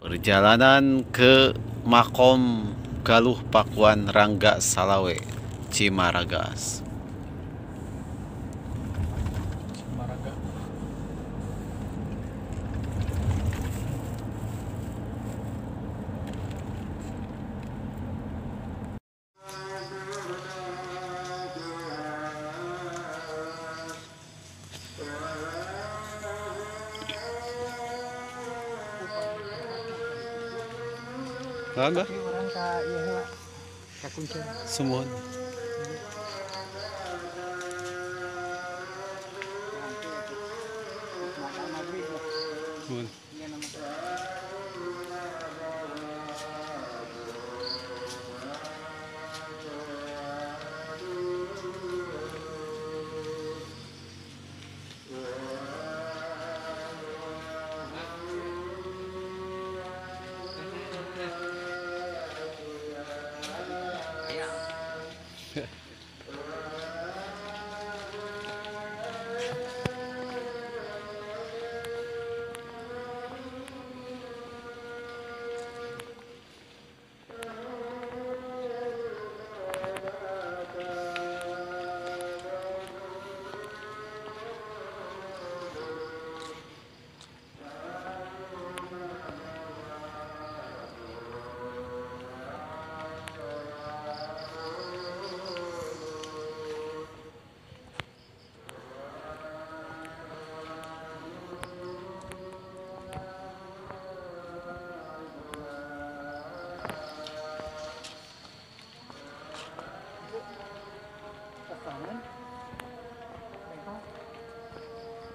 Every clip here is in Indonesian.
Perjalanan ke Makom Galuh Pakuan Rangga Salawe, Cimaragas. Kagak orang ka iya ka kuncen semua.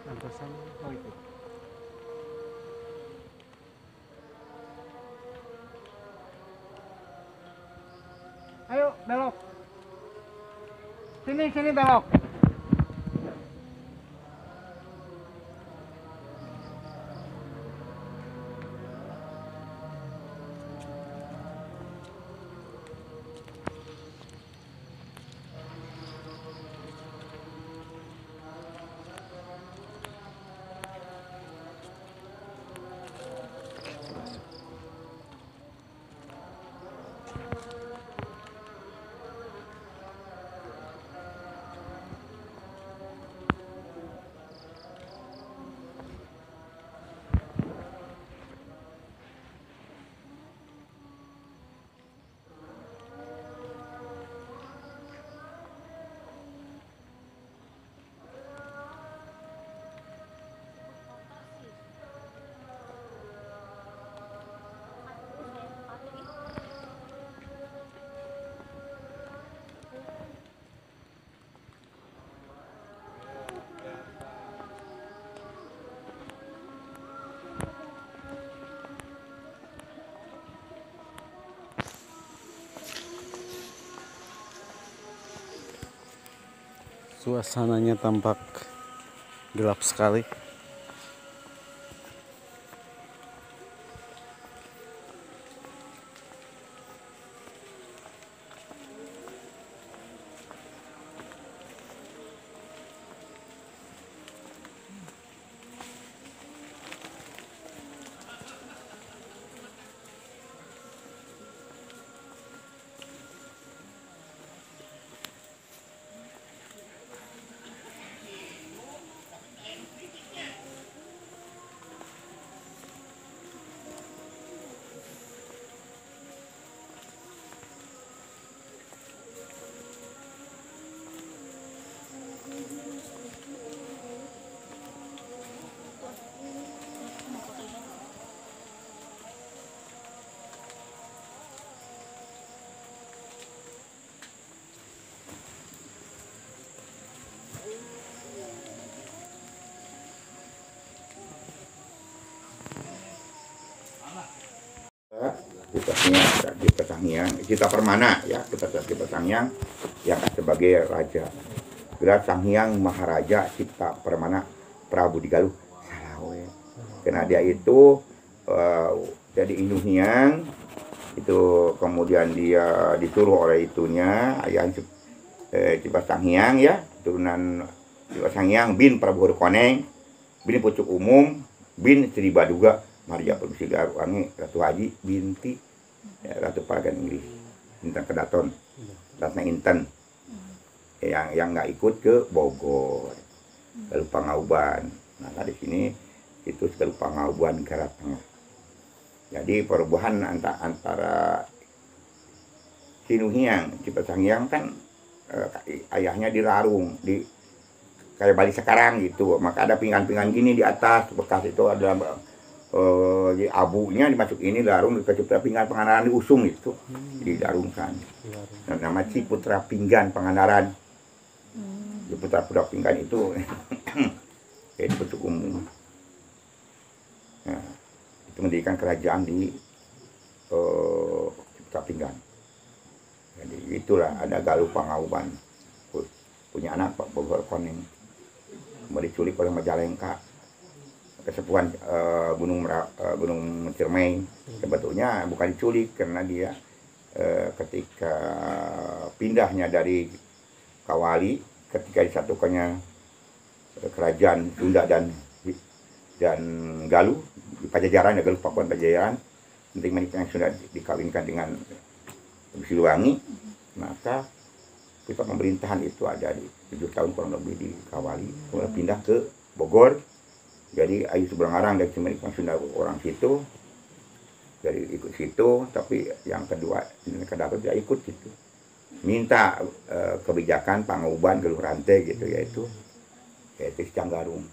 Lantasan oh itu. Ayo belok. Sini belok. Suasananya tampak gelap sekali. Di Pesangyang, kita Permana ya, kita di Pesangyang yang sebagai raja. Gelar Sanghyang Maharaja Cipta Permana Prabu di Galuh Salawe. Karena dia itu jadi Inuhyang itu, kemudian dia disuruh oleh itunya ayah Cipta Sanghyang ya, turunan Cipta Sanghyang bin Prabu Koneng bin Pucuk Umum bin Sri Baduga Maria Permisi Galuwangi, Ratu Haji binti ya, Ratu Palagan Inggris, Intan Kedaton, Ratna Intan yang nggak ikut ke Bogor, Galuh Pangauban. Nah di sini itu Galuh Pangauban Negara Tengah. Jadi perubahan antara Sinuhiang, Cipatanghyang kan ayahnya di Larung, di kayak Bali sekarang gitu. Maka ada pinggan-pinggan gini di atas, bekas itu ada abunya dimasuk ini Larung, dikecupkan pinggan Pangandaran diusung itu, didarungkan. Nah, nama Ciputra Pinggan Pangandaran. Ciputra Pinggan itu itu bentuk umum. Nah, itu mendirikan kerajaan di Ciputra Pinggan. Jadi itulah ada Galuh Pangauban, punya anak Pak Bogor Koneng, mau diculik oleh Majalengka, kesepuhan Gunung Ciremai. Sebetulnya bukan diculik karena dia ketika pindahnya dari Kawali, ketika disatukannya kerajaan Sunda dan Galuh di Pajajaran, ya Galuh Pakuan Pajajaran, penting menikah yang sudah dikawinkan dengan Siliwangi, maka kita pemerintahan itu ada di 7 tahun kurang lebih di Kawali, kemudian pindah ke Bogor. Jadi Ayu Subrangarang dari Cimenikang Sunda orang situ, jadi ikut situ, tapi yang kedua Kedaton tidak ikut situ, minta kebijakan Pangauban Galuh Rantai gitu, yaitu Canggarung,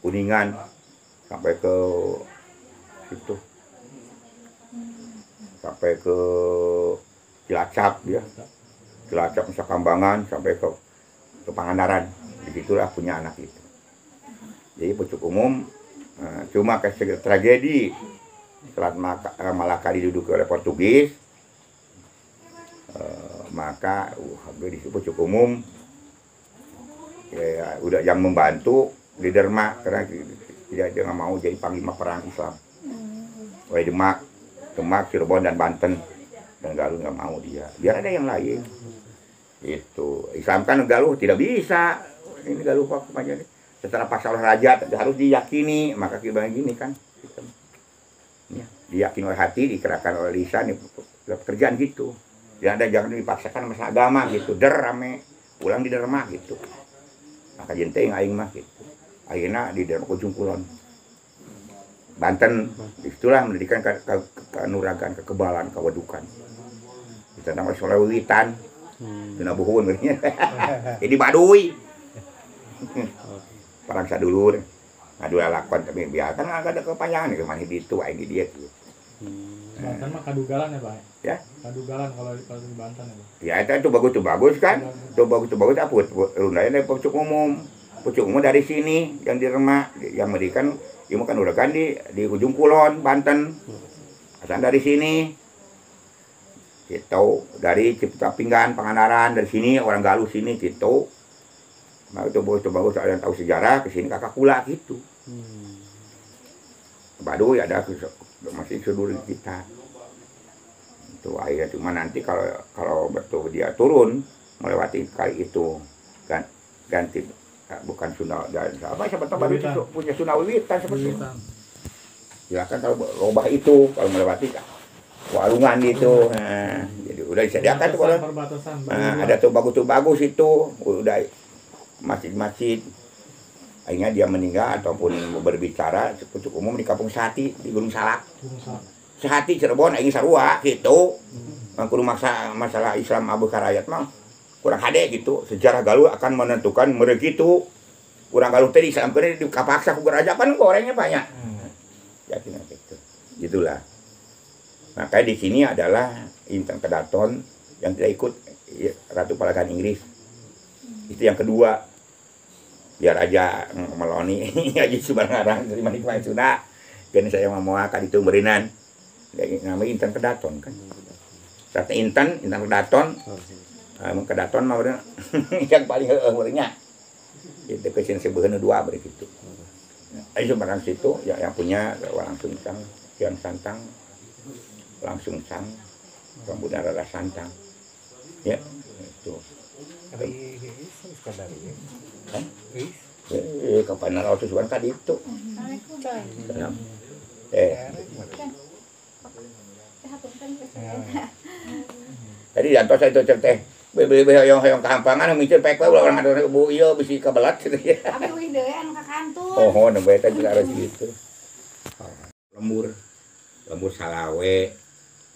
Kuningan sampai ke situ, sampai ke Cilacap dia, Cilacap Nusa Kambangan sampai ke Pangandaran. Begitulah punya anak itu. Jadi pucuk umum cuma kayak tragedi Selat Malaka diduduki oleh Portugis, maka di pucuk umum ya, udah yang membantu di Demak karena dia nggak mau jadi panglima perang Islam. Oleh Demak, Cirebon dan Banten, dan Galuh nggak mau dia. Biar ada yang lain. Itu Islam kan Galuh tidak bisa. Ini Galuh Pakuan aja nih. Setelah paksa oleh raja harus diyakini, maka kita gini kan. Ya, diyakini oleh hati, dikerahkan oleh lisan, pekerjaan gitu. Jangan dipaksakan masalah agama gitu. Rame pulang di Derma gitu. Maka jenteng aing mah gitu. Akhirnya di Derma Ujung Kulon, Banten, itulah mendirikan kanuragan, kekebalan, kewadukan. Kita nama Solewitan, Dina Buhun, jadi Baduy. Perang sadulur, ngadu lakon tapi biarkan agak ada kepanjangan ke mana itu, ini dia tuh. Banten mah Kadugalan ya Pak? Ya. Kadugalan kalau di Banten ya. Ya itu bagus kan, itu bagus apa? Rundanya dari pucuk umum dari sini yang di Demak, yang mendirikan ilmu kan udah kan di Ujung Kulon, Banten. Asal dari sini, gitu, dari Ciputra Pinggan, Pangandaran, dari sini orang Galuh sini gitu. Nah itu bagus ada yang tahu sejarah, kesini kakak kula gitu. Baduy ada masih sedulur kita. Itu akhirnya cuma nanti kalau betul dia turun melewati kali itu ganti bukan Sunda dan apa siapa tahu baru itu punya Sunda Wiwitan seperti itu. Silakan kalau lobah itu kalau melewati warungan gitu. Nah, jadi udah disediakan tuh kalau ada tuh bagus itu udah masjid-masjid. Akhirnya dia meninggal ataupun berbicara pucuk umum di Kampung Sehati di Gunung Salak. Sehati Cirebon aing sarua gitu. Kudu masalah Islam Abu Karayat mah kurang hade gitu. Sejarah Galuh akan menentukan mereka gitu. Kurang Galuh teh diislamkeun di kapaksa ku geraja kan gorengnya banyak. Yakin gitu. Gitulah. Makanya di sini adalah Intan Kedaton yang tidak ikut Ratu Palagan Inggris. Itu yang kedua. Biar aja meloni aja Subrangarang dari manik sudah. Dan saya mau akad itu berinan. Namanya Intan Kedaton kan. Ratna Intan Kedaton. Kedaton mah yang paling heueuh itu kesini sebeheun dua begitu. Ayo barang situ yang punya langsung yang santang langsung sang Pramuda Rara Santang. Ya, itu. Kapan naraos susuan ka ditu. Jadi jantos itu cek teh beli hoyong kampangan micin pek we ulah ngatur bu ieu bisi kabelat gitu ya. Abi wih deui anu ka kantor. Oh, nembe teh harus gitu. Lemur Salawe,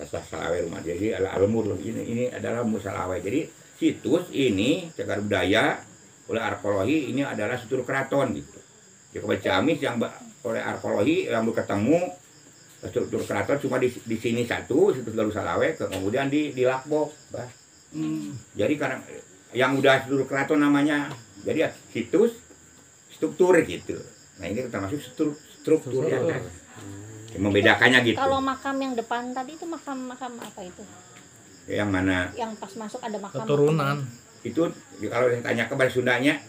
Pasar Salawe rumah dia sih adalah lemur ini adalah lemur Salawe. Jadi situs ini cagar budaya oleh arkeologi ini adalah situs keraton gitu. Di Ciamis yang oleh arkeologi yang ketemu struktur keraton cuma di sini satu situs Galuh Salawe, kemudian di Lakbok, bah. Jadi karena yang udah struktur keraton namanya, jadi ya situs struktur gitu. Nah ini termasuk struktur ya. Membedakannya gitu. Kalau makam yang depan tadi itu makam apa itu? Yang mana? Yang pas masuk ada makam. Keturunan. Itu kalau saya tanya ke bahasa Sundanya,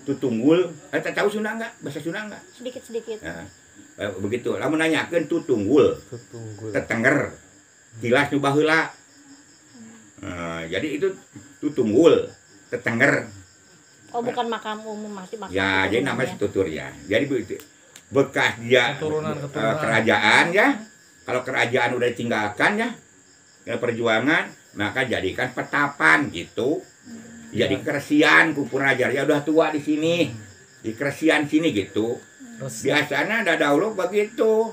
Tutunggul. Tahu Sunda enggak? Bahasa Sunda enggak? Sedikit-sedikit. Nah, begitu. Lamun nanyakeun Tutunggul. Tetenger. Tilas nu baheula. Jadi itu Tutunggul, Tetenger. Oh, bukan makam umum, masih makam. Ya, jadi namanya struktur ya. Jadi bekas dia Keturunan. kerajaan ya. Kalau kerajaan udah ditinggalkan ya, perjuangan, maka jadikan petapan gitu. Jadi keresian kumpul raja ya udah tua di sini. Di keresian sini gitu. Biasanya ada dahulu begitu.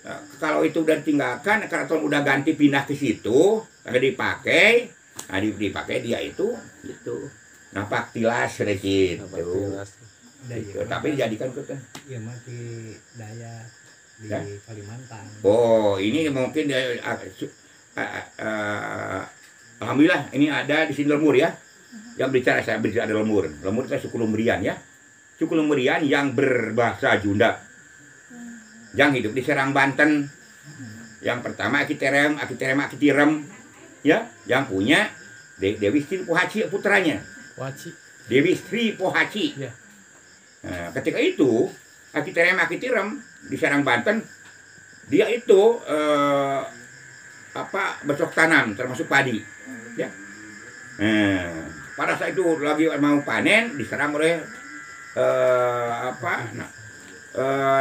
Nah, kalau itu udah ditinggalkan, keraton udah ganti pindah ke situ, kagak dipakai. Nah, dipakai dia itu gitu. Napak tilas sedikit gitu. Gitu. Tapi dijadikan ke ya mati daya di ya? Kalimantan. Oh, ini mungkin alhamdulillah ini ada di sini lemur ya. Yang saya berbicara ada lemur. Lemur itu suku Lemurian ya. Suku Lemurian yang berbahasa Junda. Yang hidup di Serang Banten. Yang pertama Akiterem ya, yang punya Dewi Sri Pohaci putranya. Dewi Sri Pohaci. Ya. Nah, ketika itu Akiterem di Serang Banten dia itu bercocok tanam termasuk padi ya. Pada saat itu lagi mau panen diserang oleh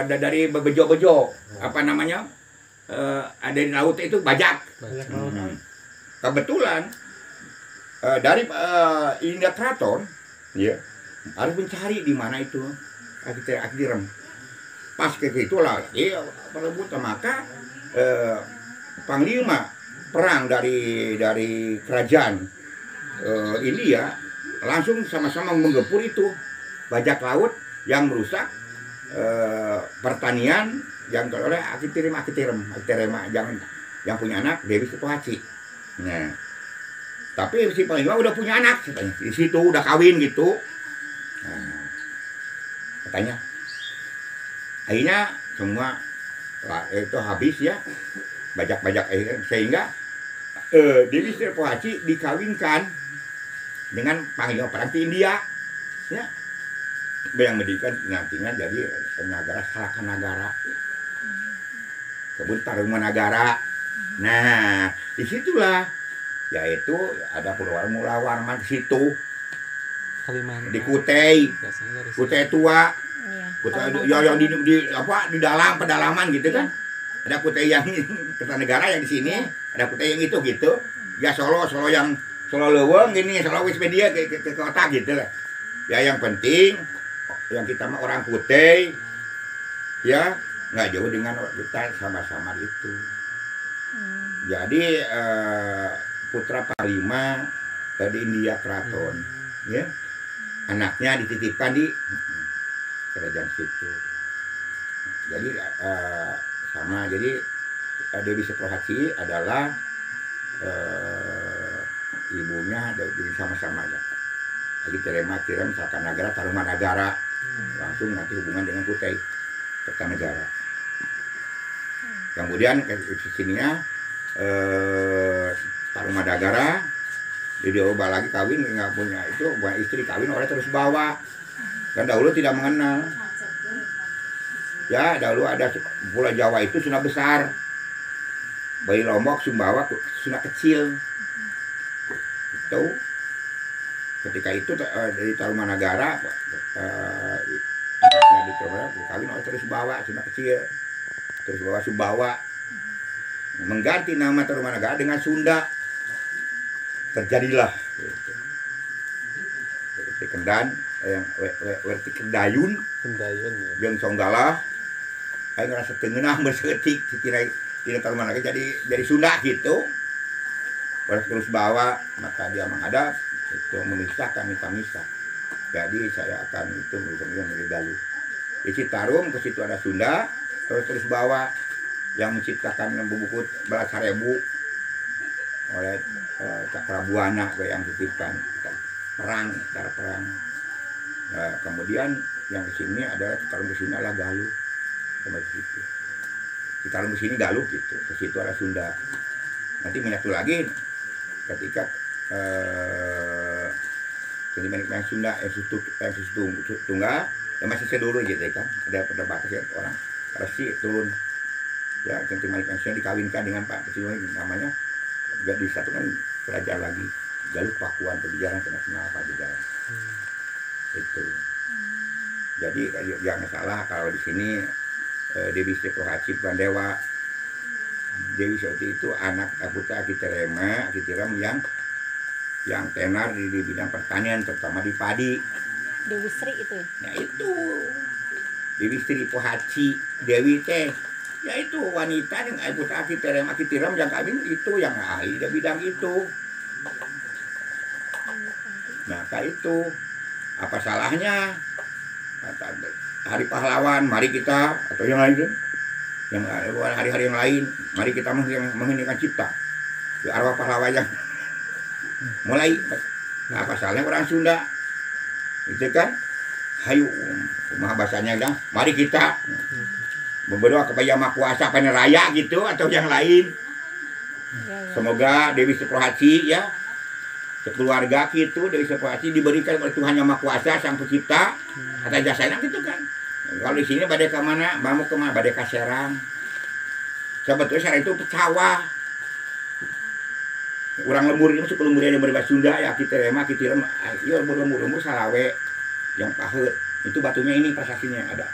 dari bejo-bejo ada di laut itu bajak. Kebetulan dari India Keraton ya harus mencari di mana itu Akiterem. Pas ke itulah perebutan maka panglima perang dari kerajaan India langsung sama-sama menggempur itu bajak laut yang merusak pertanian yang oleh Akiterem yang punya anak Dewi Sri Pohaci. Nah, tapi si panglima udah punya anak di situ udah kawin gitu. Nah, katanya akhirnya semua itu habis ya bajak-bajak sehingga Dewi Sri Pohaci dikawinkan dengan panglima perang di India ya yang mendidikan nantinya jadi negara Salakanagara kebun Tarumanagara. Nah disitulah yaitu ada Pulau Mulawarman di situ. Di Kutai tua, Kutai yang di dalam pedalaman gitu kan. Ada Kutai yang Kertanegara yang di sini, ada Kutai yang itu gitu. Ya Solo yang Solo Leweng gini, Solo Wismedia ke kota gitu lah. Ya yang penting yang kita mah orang Kutai ya nggak jauh dengan kita sama-sama itu. Jadi putra panglima dari India Keraton ya. Anaknya dititipkan di kerajaan situ. Jadi sama. Jadi Dewi Sri Pohaci adalah ibunya jadi sama-sama ya. Akiterem Salakanagara Tarumanagara langsung nanti hubungan dengan Kutai Kertanegara. Kemudian ke sininya Tarumanagara diubah lagi kawin nggak punya itu buat istri kawin oleh terus bawa dan dahulu tidak mengenal ya dahulu ada Pulau Jawa itu Sunda besar Bayi Lombok Sumbawa Sunda kecil itu ketika itu dari Tarumanagara anaknya di kawin oleh terus bawa Sunda kecil terus bawa Sumbawa, mengganti nama Tarumanagara dengan Sunda. Terjadilah Werti Kendan, Werti Kendayun, jeung Songgala. Aing ngerasa tengenah berseutik tidak Tarumanagara jadi Sunda gitu. Terus bawa, maka dia menghadap itu memisahkan, minta misah. Jadi saya akan itu menjadi Galuh. Di Citarum ke situ ada Sunda, terus bawa yang menciptakan buku Balasarebu oleh Cakrabuana yang dititipkan perang, cara perang. Kemudian yang ke sini adalah Citarum ke sini adalah Galuh. Sama situ. Citarum ke sini Galuh gitu. Ke situ ada Sunda. Nanti menyatu lagi ketika yang Sunda yang Tunggal yang masih sedulur gitu kan, ada perdebatan ya, orang Resi turun ya, Cantik Manik Sunda dikawinkan dengan Pak Presiden namanya gak disatukan kerajaan lagi Galuh Pakuan Pajajaran Nasional Pajajaran itu. Jadi jangan salah kalau di sini Dewi Sri Prohatsi Pandewa. Dewi Sri itu anak putra Akitiram yang tenar di bidang pertanian, terutama di padi. Dewi Sri itu ya? Ya itu Dewi Sri Pohaci, Dewi teh ya itu wanita yang putra Akitiram yang kawin itu yang ahli di bidang itu. Nah kayak itu apa salahnya Hari Pahlawan, mari kita atau yang lain yang hari-hari yang lain, mari kita mengheningkan cipta ke arwah pahlawan yang mulai. Nah, apa salahnya orang Sunda itu kan, hayu kumaha bahasanya dah, mari kita berdoa kepada Yang Maha Kuasa Paneraya gitu atau yang lain. Semoga Dewi Sri Prohatsi ya sekeluarga gitu, Dewi Sri Prohatsi diberikan oleh Tuhan Yang Maha Kuasa Sang Pencipta atas jasanya gitu kan. Kalau di sini badai ke mana? Mau ke mana? Badai ke Serang. Sebetulnya Serang itu sawah. Orang lembur itu masuk ke lembur yang berbahasa Sunda ya, Akitiram, iya lembur Salawe yang pahet. Itu batunya ini prasasinya ada.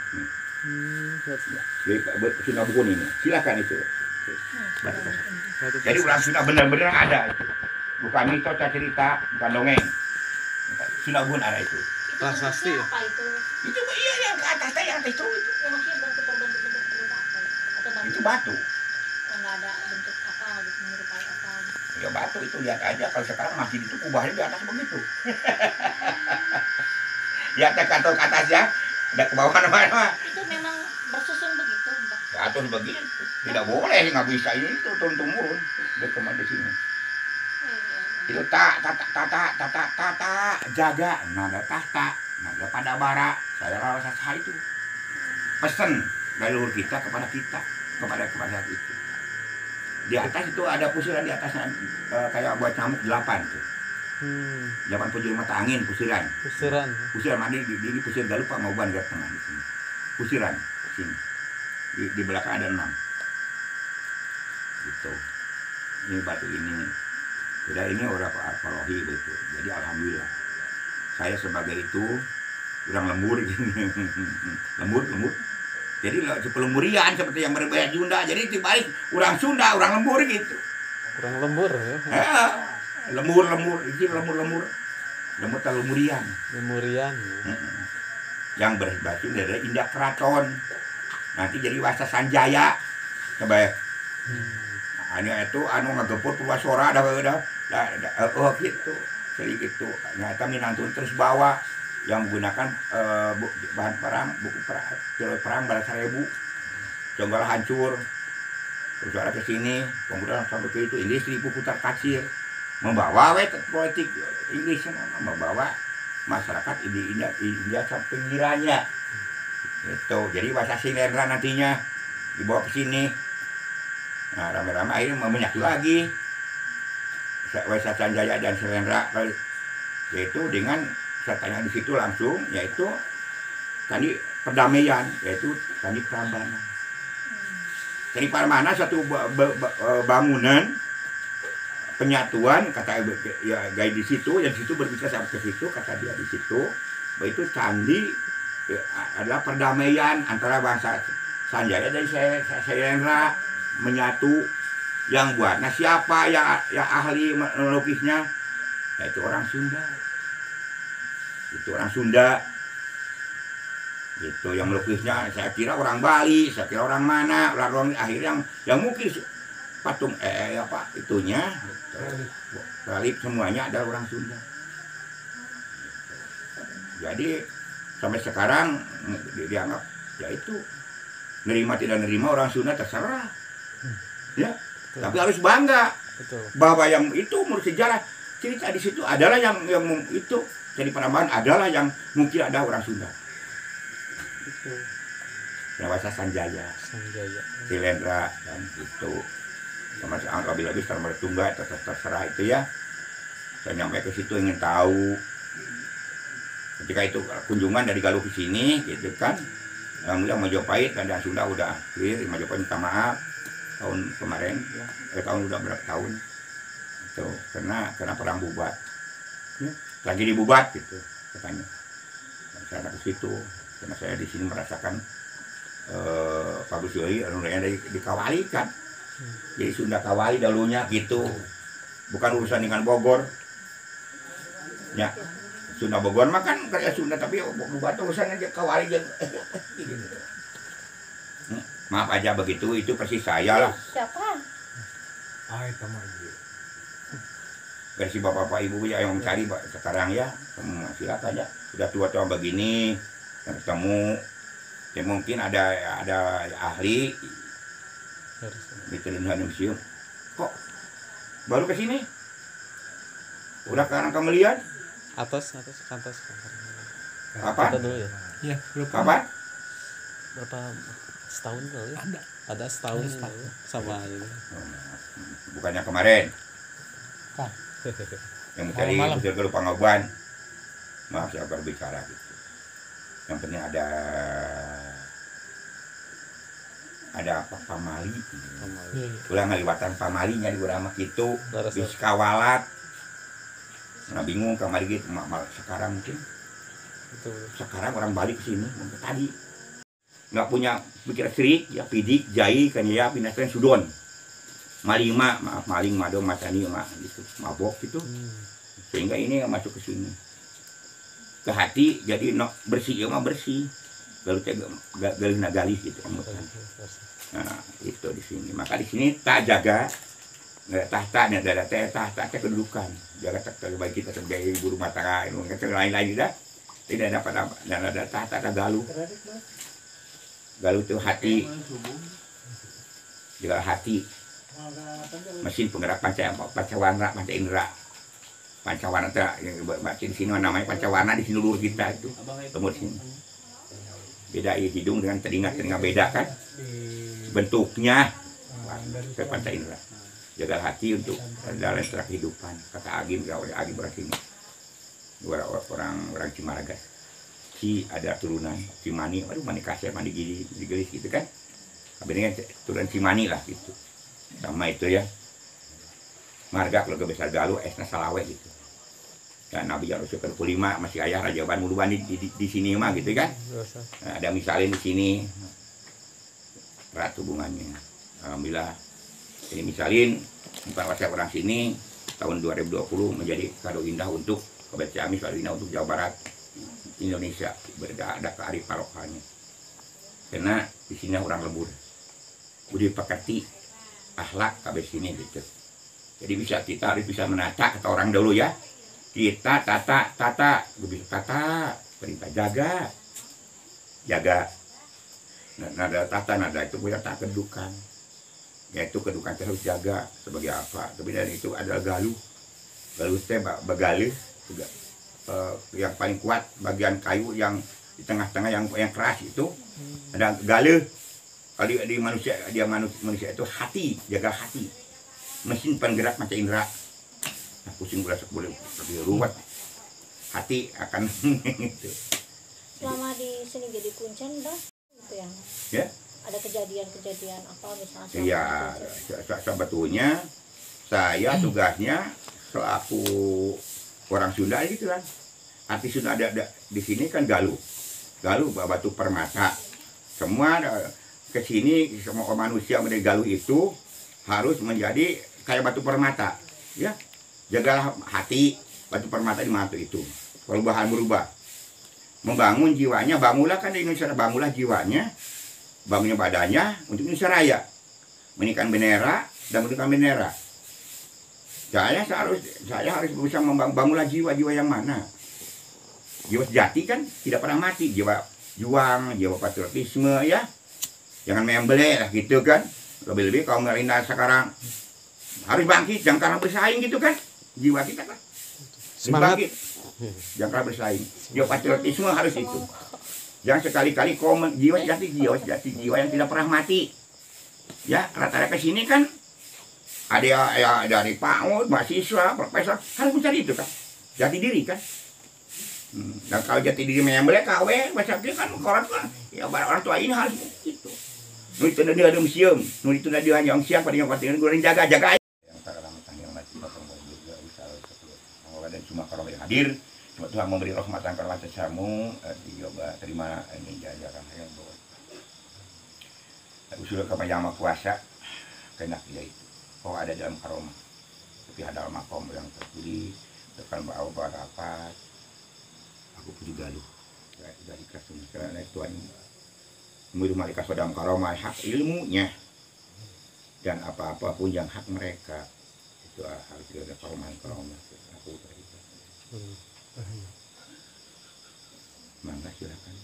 Jadi Sunda Bukun ini. Silakan itu. Batu prasasti. Jadi orang Sunda benar-benar ada itu. Bukan mitos cerita, bukan dongeng. Sunda Bukun ada itu. Prasasti ya? Apa itu? Itu iya yang ke atas yang atas itu. Ya, maksudnya bentuk apa? Atau batu? Itu batu. Oh, nggak ada bentuk apa gitu, menyerupai apa gitu. Ya batu itu lihat aja, kalau sekarang masjid itu kubahnya di atas begitu. Di atas kantor ke atas ya, ada ke bawah mana-mana. Itu memang bersusun begitu, Mbak? Atur begitu, tidak boleh, nggak bisa ini itu turun-turun. Udah kemana di sini. Itu tata jaga nada tahta nada pada bara saya rawat saya itu pesan dari leluhur kita kepada saat itu. Di atas itu ada pusiran di atasnya kayak buat nyamuk 8 tuh. 8 pujur mata angin pusiran mandi di pusir Galuh Pak Mauban Gar Tengah di sini. Pusiran sini. Di belakang ada 6. Gitu. Ini batu ini. Udah ini orang Arpalohi begitu. Jadi alhamdulillah. Saya sebagai itu kurang lembur lembur. Jadi pelemburian seperti yang berbahasa Sunda. Jadi dibalik orang Sunda, orang lembur gitu. Kurang lembur ya. Lembur. Ini lembur. Lembur telumurian. Lemurian. Yang berbahasa Sunda adalah Indah Keraton. Nanti jadi Wasa Sanjaya. Coba ya. Hanya itu ngegepur Purwasora gitu. Jadi gitu. Nyata minantun terus bawa yang menggunakan bahan perang, buku perang Balasarebu. Jonggol hancur. Terus ada ke sini, kemudian sampai ke itu Inggris putar kacir. Membawa politik Inggris membawa masyarakat India sampai pinggirannya. Itu. Jadi bahasa Singendra nantinya dibawa ke sini. Nah, rame-rame akhirnya menyatu lagi Wesa Sanjaya dan Selendra, yaitu dengan sertanya di situ langsung, yaitu tadi perdamaian, yaitu tadi Prambanan. Jadi Prambanan satu bangunan penyatuan kata ya gay di situ, yang di situ berbicara sampai ke situ kata dia di situ, bahwa itu candi ya, adalah perdamaian antara bangsa Sanjaya dari Selendra menyatu yang buat. Nah siapa yang ahli melukisnya? Nah, itu orang Sunda. Itu orang Sunda. Itu yang melukisnya. Saya kira orang Bali, saya kira orang mana, orang akhirnya yang mungkin patung apa itunya, relif semuanya adalah orang Sunda. Jadi sampai sekarang dianggap ya itu nerima tidak nerima orang Sunda terserah. Ya. Betul. Tapi harus bangga Betul. bahwa yang itu menurut sejarah cerita di situ adalah yang itu jadi Prambanan adalah yang mungkin ada orang Sunda. Itu Nawasa Sanjaya, Sanjaya. Selendra dan itu sama lebih Tungga terserah itu ya. Saya nyampe ke situ ingin tahu. Ketika itu kunjungan dari Galuh ke sini gitu kan. Alhamdulillah Majapahit dan Sunda udah clear. Majapahit minta maaf tahun kemarin ya. Tahun udah berapa tahun itu karena perang bubat ya. Lagi dibubat gitu katanya. Dan saya ke situ karena saya di sini merasakan Pak Gus Yoi alurnya dikawali kan. Jadi Sunda kawali dahulunya gitu. Bukan urusan dengan Bogor. Ya. Sunda Bogor mah kan karya Sunda tapi bubat urusan aja kawali gitu. Maaf aja begitu, itu persis saya lah. Siapa? Itu mah iya. Versi bapak-bapak ibu ya yang mencari sekarang ya, silakan aja. Sudah tua-tua begini, yang ketemu, ya mungkin ada ahli di Trinidad Museum. Kok baru ke sini? Udah ke Rangka Melian? Atas. Kapan? Kita dulu ya. Iya, belum. Kapan? Berapa setahun kali ya? Ada setahun lalu sama ini. Bukannya kemarin. Kan. Yang mencari Malam-malam. Kusir Galuh Pangabuan. Maaf saya berbicara gitu. Yang penting ada apa pamali. Iya. Ulah ngaliwatan pamalinya di urang mah kitu. Laras. Bis kawalat. Nah bingung kamari gitu mal sekarang mungkin. Itu Sekarang orang balik ke sini mungkin tadi nggak punya pikiran serik ya pidik jai kan ya pinaskan sudon malima maaf maling mado masani mah gitu mabok gitu sehingga ini yang masuk ke sini ke hati jadi bersih ya mah bersih galuh teh galih nagalih gitu amutan. Nah itu di sini maka di sini tak jaga tahta nih ada tahta kedudukan jaga tahta baik kita sebagai ibu rumah tangga ini lain-lain dah tidak dapat apa dan ada tahta ada galuh itu hati juga hati mesin penggerak pancawarna panca indera pancawarna yang di sini namanya pancawarna di sini seluruh kita itu temu di sini beda hidung dengan telinga beda kan bentuknya panca indera jaga hati untuk dalam setelah kehidupan kata Agim berarti orang Cimaraga ada turunan Cimani, aduh mani kasih mani gilis gitu kan. Kabinnya turunan Cimani lah gitu. Sama itu ya. Marga keluarga besar Galuh esna Salawe gitu. Dan Nabi yang Rasul ke-5 masih ayah Raja Ban Muluban di sini mah gitu kan. Nah, ada misalnya di sini erat hubungannya. Alhamdulillah ini misalin bukan wasiat orang sini tahun 2020 menjadi kado indah untuk Kabupaten Ciamis, kado indah untuk Jawa Barat. Indonesia ada kearifan lokalnya karena di sini orang lembur budi pekerti akhlak kabeh sini gitu jadi kita harus bisa menata kata orang dulu ya kita tata lebih tata perintah jaga nada tata nada itu punya tak kedudukan yaitu kedudukan kita harus jaga sebagai apa tapi dari itu adalah galuh teh begalih juga yang paling kuat bagian kayu yang di tengah-tengah yang keras itu ada galuh kalau di manusia itu hati jaga hati mesin penggerak mata indera nah, pusing boleh lebih ruwet hati akan itu Selama di sini jadi kuncen dah gitu ya. Ada kejadian-kejadian apa misalnya? Iya, sebetulnya saya tugasnya selaku orang Sunda gitu kan. Arti Sunda ada di sini kan Galuh batu permata. Semua ke sini semua manusia menjadi Galuh itu harus menjadi kayak batu permata, ya. Jagalah hati, batu permata di mata itu. Perubahan berubah. Membangun jiwanya, bangunlah kan di Indonesia, bangunlah jiwanya, bangunnya badannya untuk Indonesia Raya. Menikahkan bendera dan menentukan bendera. Saya harus berusaha membangunlah jiwa-jiwa yang mana. Jiwa sejati kan tidak pernah mati, jiwa juang, jiwa patriotisme, ya. Jangan membelai lah gitu kan. Lebih-lebih kaum milenial sekarang harus bangkit, jangan karena bersaing gitu kan. Jiwa kita kan Semangat. bangkit, jangan karena bersaing. Jiwa patriotisme harus itu. Jangan sekali-kali jiwa sejati, jiwa yang tidak pernah mati. Ya, rata-rata kesini kan ada ya dari PAUD, mahasiswa, profesor harus mencari itu kan, jati diri kan. Dan kalau jati diri membelai KW, masyarakat kan orang tua, ya orang tua ini harus gitu. Nulis itu dia ada museum, nulis itu dia yang siang pada yang penting gue jaga. Yang sekarang yang masih potong juga usaha seperti dan cuma kalau hadir, cuma Tuhan memberi rahmatan karena sesamu dicoba terima ini jajakan yang bawa. Usul ke yang kuasa kena dia itu. Oh ada dalam karomah, tapi ada makom yang terpilih depan bawa rapat. Aku pun juga lu, sudah ikhlas karena Tuhan memberi mereka dalam karomah hak ilmunya dan apapun yang hak mereka itu harus ada karomah. Aku terikat. Mangga silakan.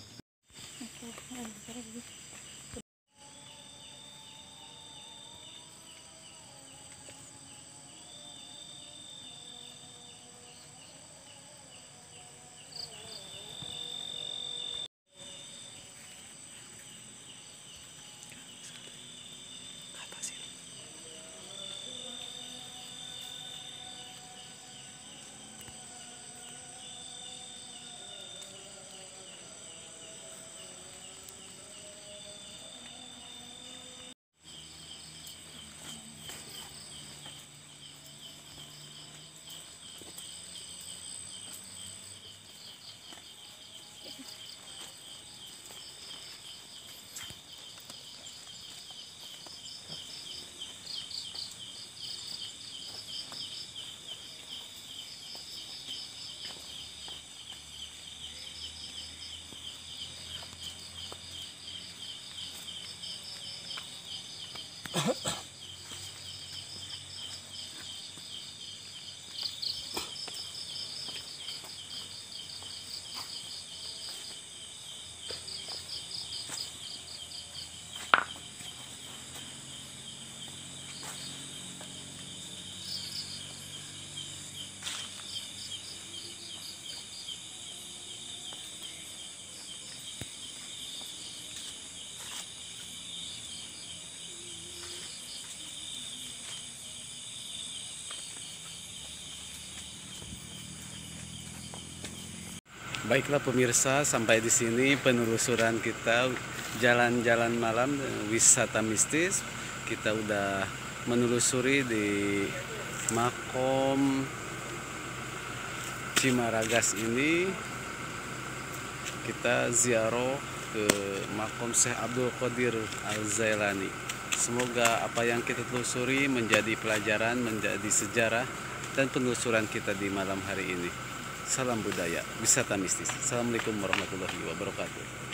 Baiklah pemirsa, sampai di sini penelusuran kita jalan-jalan malam wisata mistis. Kita udah menelusuri di Makom Cimaragas ini. Kita ziarah ke Makom Syekh Abdul Qadir Al-Zailani. Semoga apa yang kita telusuri menjadi pelajaran, menjadi sejarah dan penelusuran kita di malam hari ini. Salam budaya, wisata mistis. Assalamualaikum warahmatullahi wabarakatuh.